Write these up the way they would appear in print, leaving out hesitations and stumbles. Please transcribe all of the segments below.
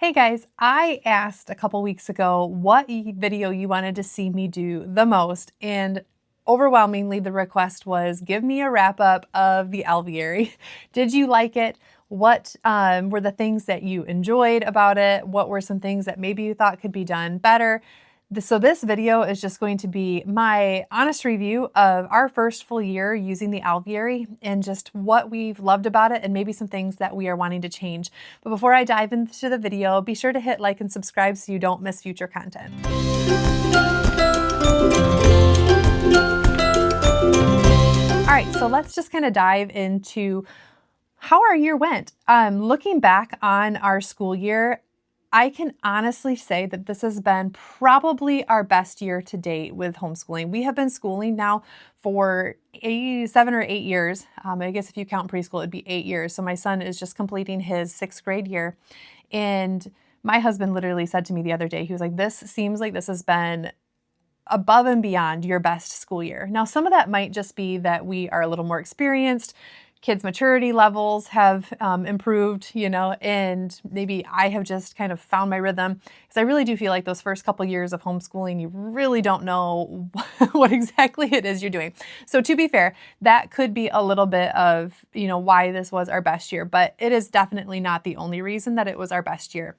Hey guys, I asked a couple weeks ago what video you wanted to see me do the most, and overwhelmingly the request was give me a wrap up of the Alveary. Did you like it? What were the things that you enjoyed about it? What were some things that maybe you thought could be done better? So this video is just going to be my honest review of our first full year using the Alveary and just what we've loved about it and maybe some things that we are wanting to change. But before I dive into the video, be sure to hit like and subscribe so you don't miss future content. All right, so let's just kind of dive into how our year went. Looking back on our school year, I can honestly say that this has been probably our best year to date with homeschooling. We have been schooling now for 7 or 8 years. I guess if you count preschool, it'd be 8 years. So my son is just completing his 6th grade year. And my husband literally said to me the other day, he was like, this seems like this has been above and beyond your best school year. Now, some of that might just be that we are a little more experienced. Kids' maturity levels have improved, and maybe I have just kind of found my rhythm, because I really do feel like those first couple years of homeschooling, you really don't know what exactly it is you're doing. So to be fair, that could be a little bit of, why this was our best year, but it is definitely not the only reason that it was our best year.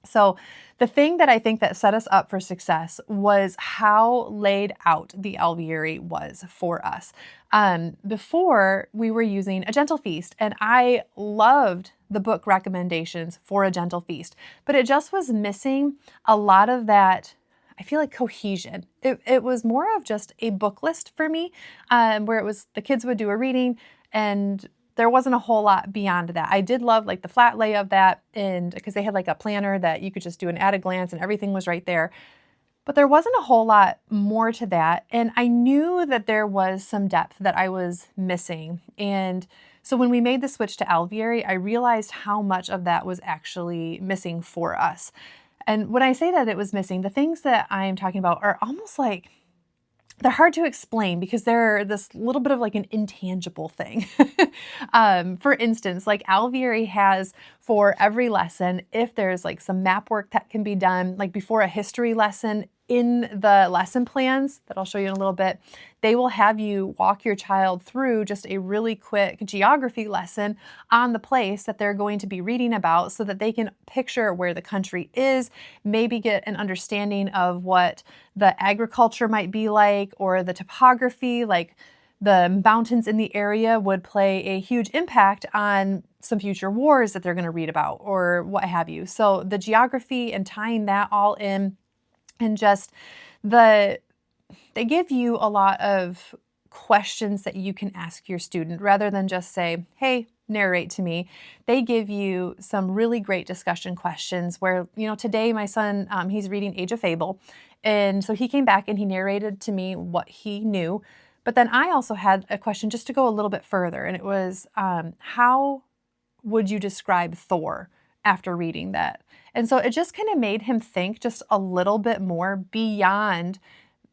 So the thing that I think that set us up for success was how laid out the Alveary was for us. Before, we were using A Gentle Feast, and I loved the book recommendations for A Gentle Feast, but it just was missing a lot of that, I feel like, cohesion. It was more of just a book list for me, where it was the kids would do a reading and there wasn't a whole lot beyond that. I did love like the flat lay of that, and because they had like a planner that you could just do an at a glance and everything was right there. But there wasn't a whole lot more to that. And I knew that there was some depth that I was missing. And so when we made the switch to Alveary, I realized how much of that was actually missing for us. And when I say that it was missing, the things that I am talking about are almost like, they're hard to explain because they're this little bit of like an intangible thing. For instance, like Alveary has for every lesson, if there's like some map work that can be done, like before a history lesson, in the lesson plans that I'll show you in a little bit, they will have you walk your child through just a really quick geography lesson on the place that they're going to be reading about so that they can picture where the country is, maybe get an understanding of what the agriculture might be like or the topography, like the mountains in the area would play a huge impact on some future wars that they're going to read about or what have you. So the geography and tying that all in, and just they give you a lot of questions that you can ask your student rather than just say, hey, narrate to me. They give you some really great discussion questions where, today my son, he's reading Age of Fable. And so he came back and he narrated to me what he knew. But then I also had a question just to go a little bit further. And it was, how would you describe Thor after reading that? And so it just kind of made him think just a little bit more beyond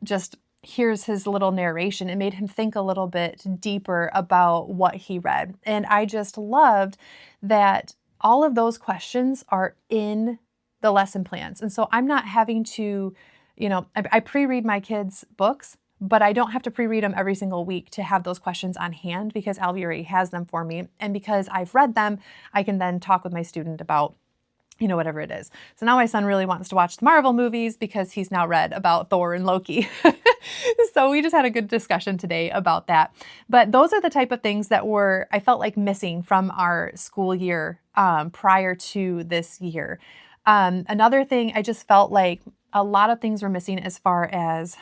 just here's his little narration. It made him think a little bit deeper about what he read. And I just loved that all of those questions are in the lesson plans. And so I'm not having to, I pre-read my kids' books, but I don't have to pre-read them every single week to have those questions on hand because Alveary has them for me. And because I've read them, I can then talk with my student about whatever it is. So now my son really wants to watch the Marvel movies because he's now read about Thor and Loki. So we just had a good discussion today about that. But those are the type of things that I felt like missing from our school year prior to this year. Another thing, I just felt like a lot of things were missing as far as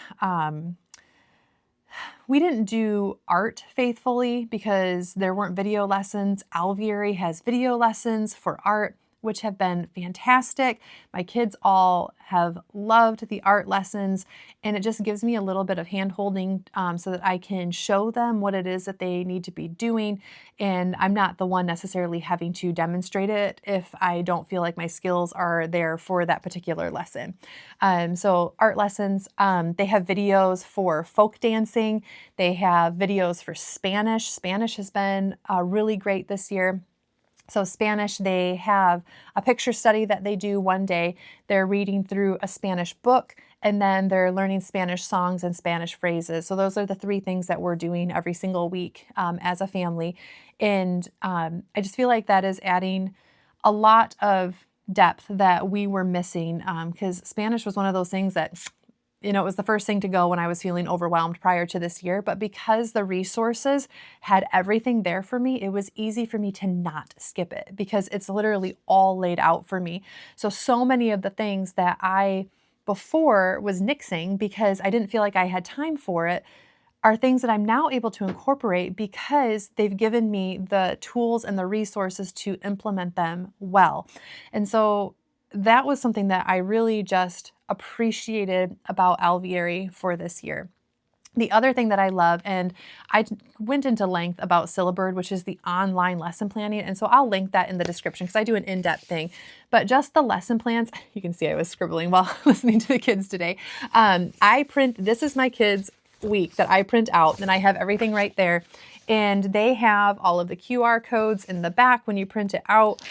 we didn't do art faithfully because there weren't video lessons. Alveary has video lessons for art, which have been fantastic. My kids all have loved the art lessons, and it just gives me a little bit of hand-holding so that I can show them what it is that they need to be doing, and I'm not the one necessarily having to demonstrate it if I don't feel like my skills are there for that particular lesson. So art lessons, they have videos for folk dancing, they have videos for Spanish. Spanish has been really great this year. So Spanish, they have a picture study that they do one day. They're reading through a Spanish book, and then they're learning Spanish songs and Spanish phrases. So those are the three things that we're doing every single week as a family. And I just feel like that is adding a lot of depth that we were missing, because Spanish was one of those things that, it was the first thing to go when I was feeling overwhelmed prior to this year. But because the resources had everything there for me, it was easy for me to not skip it because it's literally all laid out for me. So many of the things that I before was nixing because I didn't feel like I had time for it are things that I'm now able to incorporate because they've given me the tools and the resources to implement them well. And so that was something that I really just appreciated about Alveary for this year. The other thing that I love, and I went into length about Syllabird, which is the online lesson planning. And so I'll link that in the description because I do an in-depth thing. But just the lesson plans, you can see I was scribbling while listening to the kids today. This is my kids' week that I print out, and I have everything right there. And they have all of the QR codes in the back when you print it out,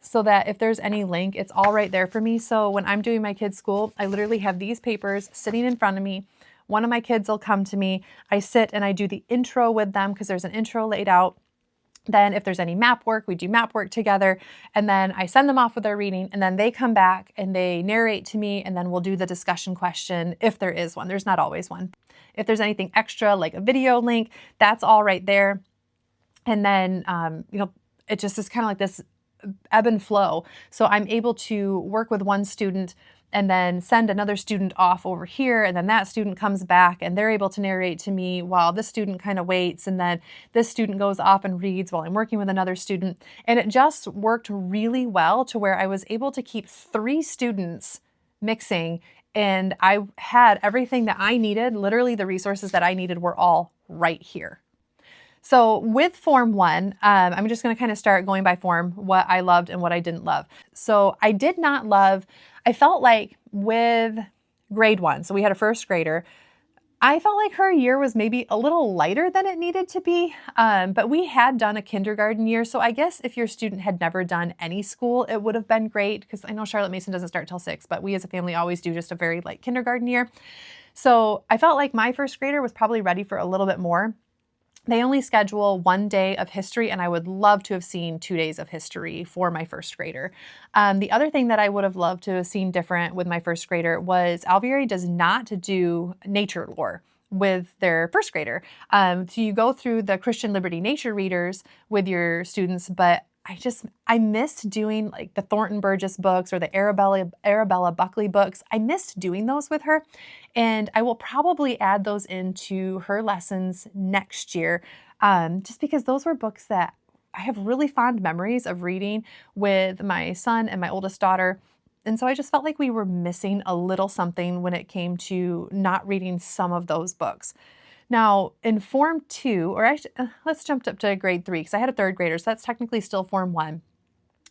so that if there's any link, it's all right there for me. So when I'm doing my kids' school, I literally have these papers sitting in front of me. One of my kids will come to me. I sit and I do the intro with them because there's an intro laid out. Then if there's any map work, we do map work together. And then I send them off with their reading, and then they come back and they narrate to me, and then we'll do the discussion question if there is one. There's not always one. If there's anything extra, like a video link, that's all right there. And then, it just is kind of like this ebb and flow. So I'm able to work with one student and then send another student off over here, and then that student comes back and they're able to narrate to me while this student kind of waits, and then this student goes off and reads while I'm working with another student. And it just worked really well to where I was able to keep 3 students mixing, and I had everything that I needed. Literally the resources that I needed were all right here. So with Form 1, I'm just going to kind of start going by form, what I loved and what I didn't love. So I did not love, I felt like with grade 1, so we had a first grader, I felt like her year was maybe a little lighter than it needed to be, but we had done a kindergarten year. So I guess if your student had never done any school, it would have been great, because I know Charlotte Mason doesn't start till 6, but we as a family always do just a very light kindergarten year. So I felt like my first grader was probably ready for a little bit more. They only schedule 1 day of history, and I would love to have seen 2 days of history for my first grader. The other thing that I would have loved to have seen different with my first grader was Alveary does not do nature lore with their first grader. So you go through the Christian Liberty Nature Readers with your students, but I missed doing like the Thornton Burgess books or the Arabella Buckley books. I missed doing those with her, and I will probably add those into her lessons next year, just because those were books that I have really fond memories of reading with my son and my oldest daughter. And so I just felt like we were missing a little something when it came to not reading some of those books. Now, in Form 2, or actually, let's jump up to grade 3, because I had a third grader, so that's technically still Form 1.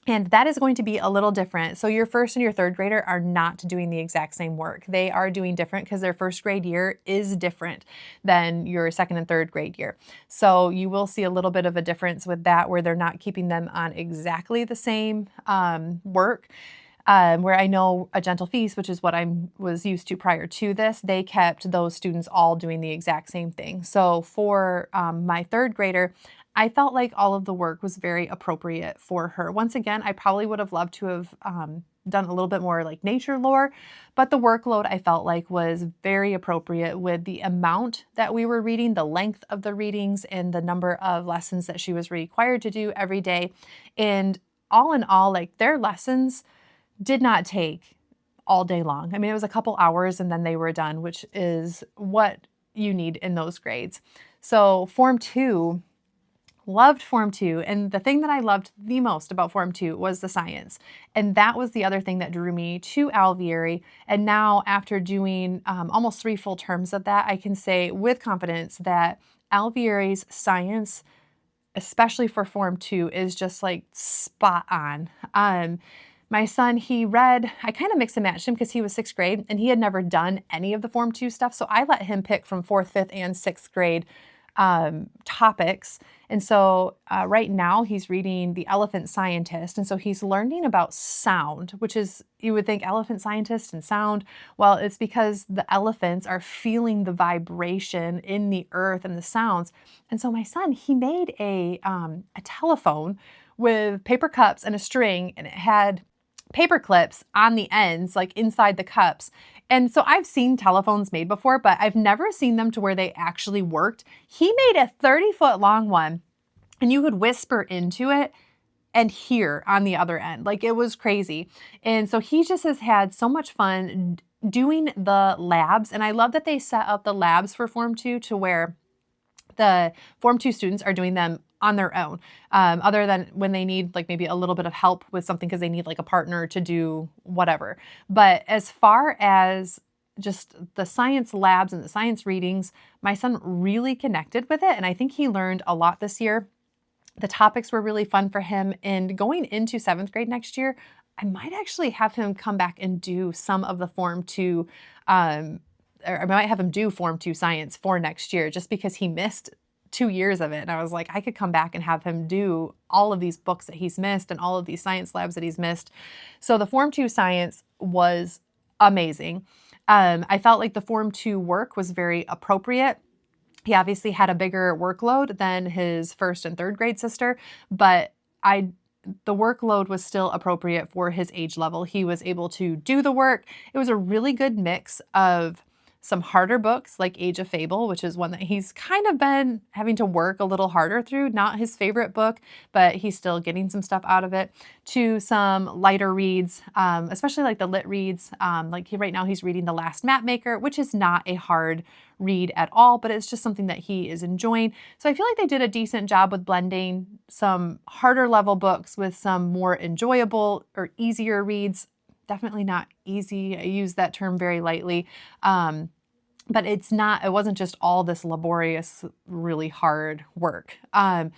And that is going to be a little different. So your first and your third grader are not doing the exact same work. They are doing different because their first grade year is different than your second and third grade year. So you will see a little bit of a difference with that, where they're not keeping them on exactly the same work. Where I know A Gentle Feast, which is what I was used to prior to this, they kept those students all doing the exact same thing. So for my third grader, I felt like all of the work was very appropriate for her. Once again, I probably would have loved to have done a little bit more like nature lore, but the workload I felt like was very appropriate with the amount that we were reading, the length of the readings, and the number of lessons that she was required to do every day. And all in all, like their lessons did not take all day long. I mean, it was a couple hours and then they were done, which is what you need in those grades. So Form 2, loved Form 2. And the thing that I loved the most about Form 2 was the science. And that was the other thing that drew me to Alveary. And now after doing almost 3 full terms of that, I can say with confidence that Alveary's science, especially for Form 2, is just like spot on. My son, I kind of mixed and matched him because he was 6th grade and he had never done any of the Form 2 stuff. So I let him pick from 4th, 5th, and 6th grade topics. And so right now he's reading The Elephant Scientist. And so he's learning about sound, which is, you would think elephant scientist and sound. Well, it's because the elephants are feeling the vibration in the earth and the sounds. And so my son, he made a telephone with paper cups and a string, and it had paper clips on the ends, like inside the cups. And so I've seen telephones made before, but I've never seen them to where they actually worked. He made a 30-foot long one, and you could whisper into it and hear on the other end. Like, it was crazy. And so he just has had so much fun doing the labs. And I love that they set up the labs for Form 2 to where the Form 2 students are doing them on their own, other than when they need like maybe a little bit of help with something because they need like a partner to do whatever. But as far as just the science labs and the science readings, my son really connected with it. And I think he learned a lot this year. The topics were really fun for him. And going into 7th grade next year, I might actually have him come back and do some of the Form 2, or I might have him do Form 2 science for next year, just because he missed 2 years of it. And I was like, I could come back and have him do all of these books that he's missed and all of these science labs that he's missed. So the Form 2 science was amazing. I felt like the Form 2 work was very appropriate. He obviously had a bigger workload than his 1st and 3rd grade sister, but the workload was still appropriate for his age level. He was able to do the work. It was a really good mix of some harder books like Age of Fable, which is one that he's kind of been having to work a little harder through. Not his favorite book, but he's still getting some stuff out of it, to some lighter reads, especially like the lit reads. Right now he's reading The Last Mapmaker, which is not a hard read at all, but it's just something that he is enjoying. So I feel like they did a decent job with blending some harder level books with some more enjoyable or easier reads. Definitely not easy. I use that term very lightly. But it wasn't just all this laborious, really hard work. And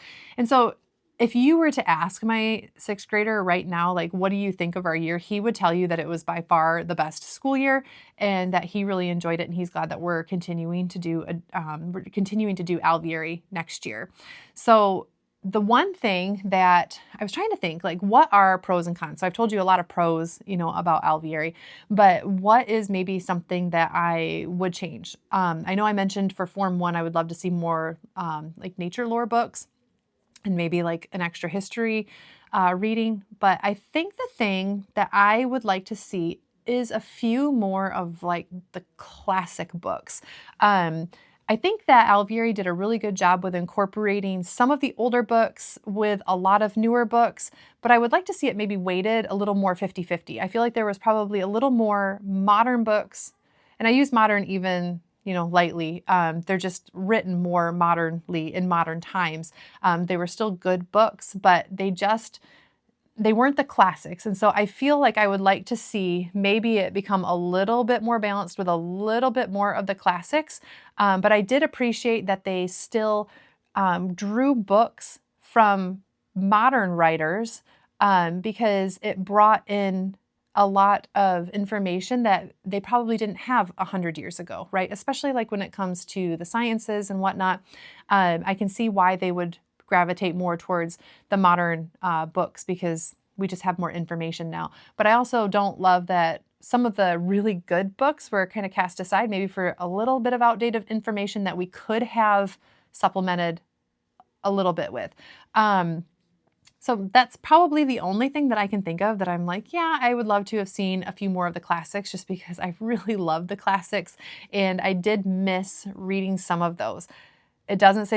so if you were to ask my 6th grader right now, like, what do you think of our year? He would tell you that it was by far the best school year and that he really enjoyed it. And he's glad that we're continuing to do Alveary next year. So the one thing that I was trying to think, like, what are pros and cons? So I've told you a lot of pros, about Alveary, but what is maybe something that I would change? I know I mentioned for Form 1, I would love to see more like nature lore books and maybe like an extra history reading. But I think the thing that I would like to see is a few more of like the classic books. I think that Alveary did a really good job with incorporating some of the older books with a lot of newer books, but I would like to see it maybe weighted a little more 50-50. I feel like there was probably a little more modern books, and I use modern even, lightly. They're just written more modernly in modern times. They were still good books, but they weren't the classics. And so I feel like I would like to see maybe it become a little bit more balanced with a little bit more of the classics. But I did appreciate that they still drew books from modern writers because it brought in a lot of information that they probably didn't have 100 years ago, right? Especially like when it comes to the sciences and whatnot. I can see why they would gravitate more towards the modern books because we just have more information now. But I also don't love that some of the really good books were kind of cast aside, maybe for a little bit of outdated information that we could have supplemented a little bit with. So that's probably the only thing that I can think of that I'm like, yeah, I would love to have seen a few more of the classics just because I really love the classics and I did miss reading some of those. It doesn't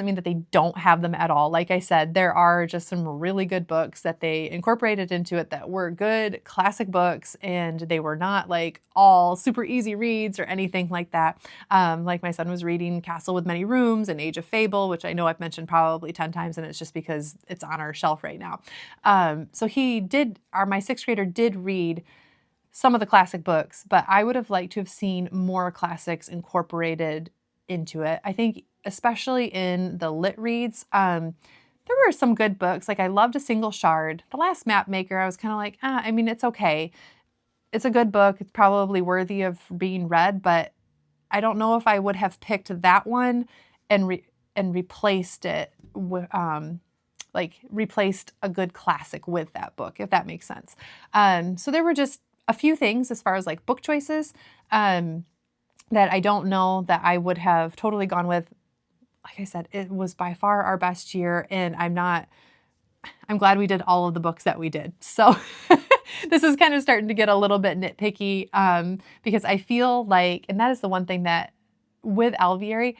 mean that they don't have them at all. Like I said, there are just some really good books that they incorporated into it that were good classic books, and they were not like all super easy reads or anything like that. Like my son was reading Castle with Many Rooms and Age of Fable, which I know I've mentioned probably 10 times, and it's just because it's on our shelf right now. So my 6th grader did read some of the classic books, but I would have liked to have seen more classics incorporated into it. I think especially in the lit reads, there were some good books. Like I loved A Single Shard. The Last Mapmaker, I was kind of like, it's okay. It's a good book. It's probably worthy of being read, but I don't know if I would have picked that one and and replaced it with, replaced a good classic with that book, if that makes sense. So there were just a few things as far as like book choices that I don't know that I would have totally gone with. Like I said, it was by far our best year, and I'm glad we did all of the books that we did. So this is kind of starting to get a little bit nitpicky because I feel like, and that is the one thing that with Alveary,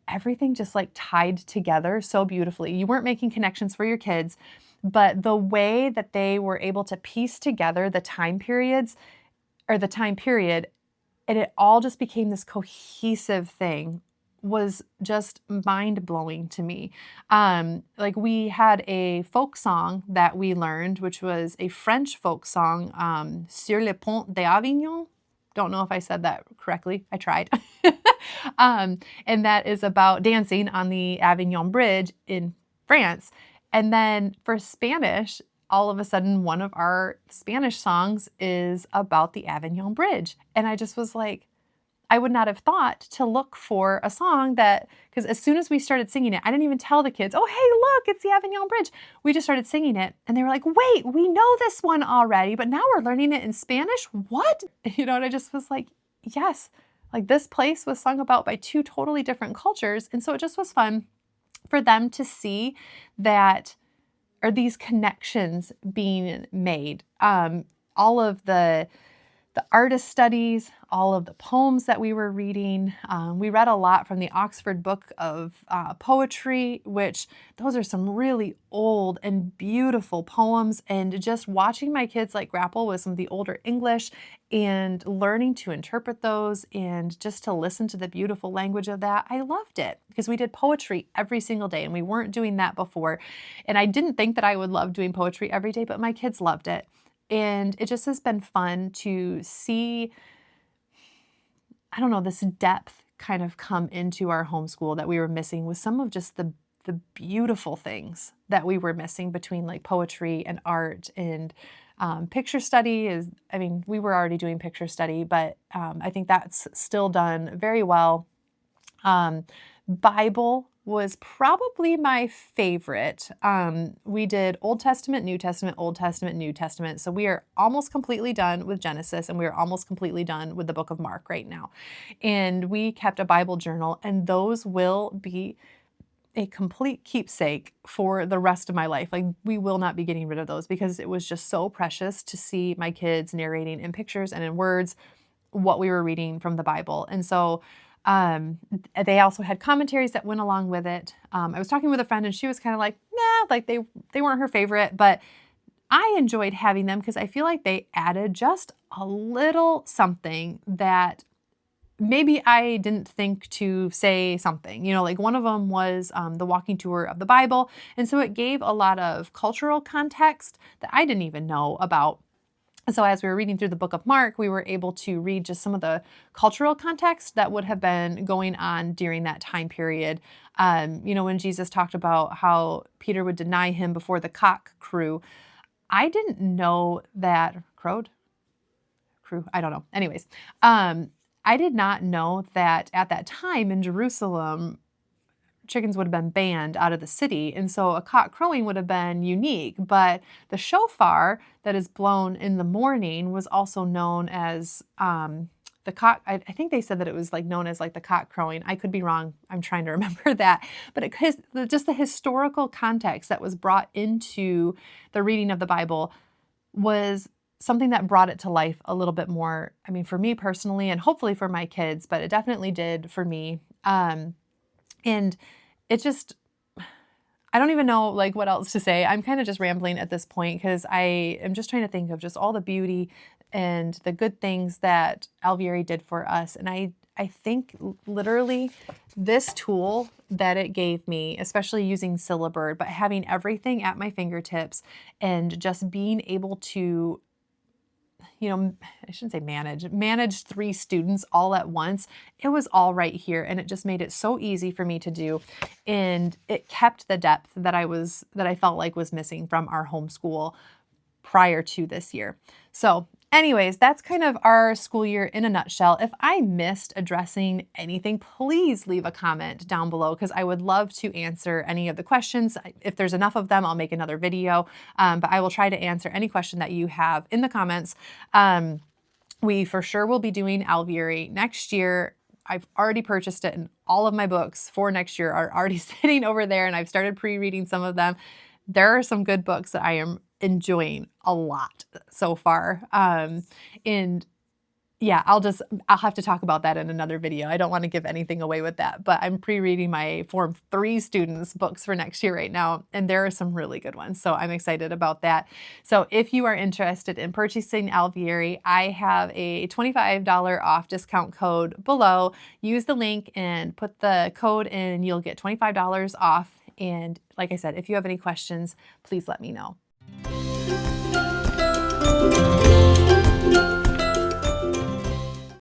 everything just like tied together so beautifully. You weren't making connections for your kids, but the way that they were able to piece together the time periods or the time period, and it all just became this cohesive thing, was just mind-blowing to me. Like we had a folk song that we learned, which was a French folk song, Sur le Pont d'Avignon. Don't know if I said that correctly. I tried. And that is about dancing on the Avignon Bridge in France. And then for Spanish, all of a sudden, one of our Spanish songs is about the Avignon Bridge. And I just was like, I would not have thought to look for a song that, because as soon as we started singing it, I didn't even tell the kids, oh, hey, look, it's the Avignon Bridge. We just started singing it and they were like, wait, we know this one already, but now we're learning it in Spanish? What? And I just was like, yes, like this place was sung about by two totally different cultures. And so it just was fun for them to see that, or these connections being made. All of the artist studies, all of the poems that we were reading. We read a lot from the Oxford Book of Poetry, which those are some really old and beautiful poems. And just watching my kids like grapple with some of the older English and learning to interpret those and just to listen to the beautiful language of that, I loved it because we did poetry every single day and we weren't doing that before. And I didn't think that I would love doing poetry every day, but my kids loved it. And it just has been fun to see, I don't know, this depth kind of come into our homeschool that we were missing with some of just the beautiful things that we were missing between like poetry and art and picture study is, I mean, we were already doing picture study, but I think that's still done very well. Bible was probably my favorite. We did Old Testament, New Testament, Old Testament, New Testament. So we are almost completely done with Genesis and we are almost completely done with the book of Mark right now. And we kept a Bible journal, and those will be a complete keepsake for the rest of my life. Like we will not be getting rid of those because it was just so precious to see my kids narrating in pictures and in words what we were reading from the Bible. And so they also had commentaries that went along with it. I was talking with a friend and she was kind of like, nah, like they weren't her favorite, but I enjoyed having them because I feel like they added just a little something that maybe I didn't think to say something. Like one of them was the walking tour of the Bible. And so it gave a lot of cultural context that I didn't even know about. And so as we were reading through the book of Mark, we were able to read just some of the cultural context that would have been going on during that time period. When Jesus talked about how Peter would deny him before the cock crew, I didn't know that crew, I don't know. Anyways, I did not know that at that time in Jerusalem, chickens would have been banned out of the city. And so a cock crowing would have been unique. But the shofar that is blown in the morning was also known as the cock. I think they said that it was like known as like the cock crowing. I could be wrong. I'm trying to remember that. But just the historical context that was brought into the reading of the Bible was something that brought it to life a little bit more. I mean, for me personally, and hopefully for my kids, but it definitely did for me. And it just, I don't even know like what else to say. I'm kind of just rambling at this point because I am just trying to think of just all the beauty and the good things that Alveary did for us. And I think literally this tool that it gave me, especially using Syllabird, but having everything at my fingertips and just being able to I shouldn't say manage 3 students all at once. It was all right here. And it just made it so easy for me to do. And it kept the depth that I felt like was missing from our homeschool prior to this year. So anyways, that's kind of our school year in a nutshell. If I missed addressing anything, please leave a comment down below because I would love to answer any of the questions. If there's enough of them, I'll make another video, but I will try to answer any question that you have in the comments. We for sure will be doing Alveary next year. I've already purchased it and all of my books for next year are already sitting over there and I've started pre-reading some of them. There are some good books that I am enjoying a lot so far. And yeah, I'll have to talk about that in another video. I don't want to give anything away with that, but I'm pre-reading my Form 3 students books for next year right now, and there are some really good ones. So I'm excited about that. So if you are interested in purchasing Alveary, I have a $25 off discount code below. Use the link and put the code in, you'll get $25 off. And like I said, if you have any questions, please let me know.